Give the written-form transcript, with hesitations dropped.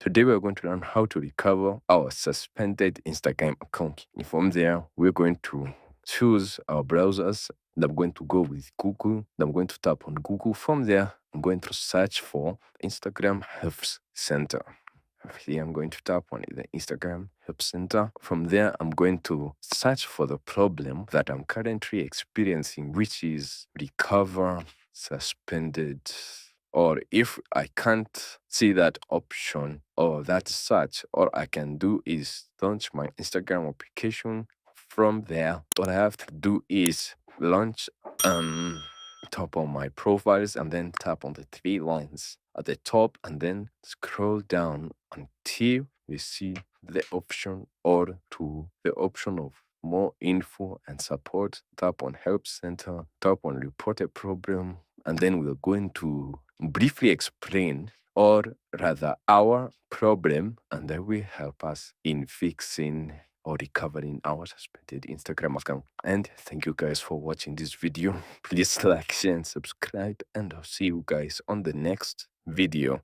Today we're going to learn how to recover our suspended Instagram account. And from there, we're going to choose our browsers. I'm going to go with Google. I'm going to tap on Google. From there, I'm going to search for Instagram Help Center. Here I'm going to tap on the Instagram Help Center. From there, I'm going to search for the problem that I'm currently experiencing, which is recover suspended. Or if I can't see that option or that search, all I can do is launch my Instagram application. From there, what I have to do is launch tap on my profiles and then tap on the three lines at the top and then scroll down until you see the option or to the option of more info and support. Tap on Help Center, tap on Report a Problem, and then we're going to briefly explain or rather our problem, and that will help us in fixing or recovering our suspended Instagram account. And thank you guys for watching this video. Please like, share, and subscribe, and I'll see you guys on the next video.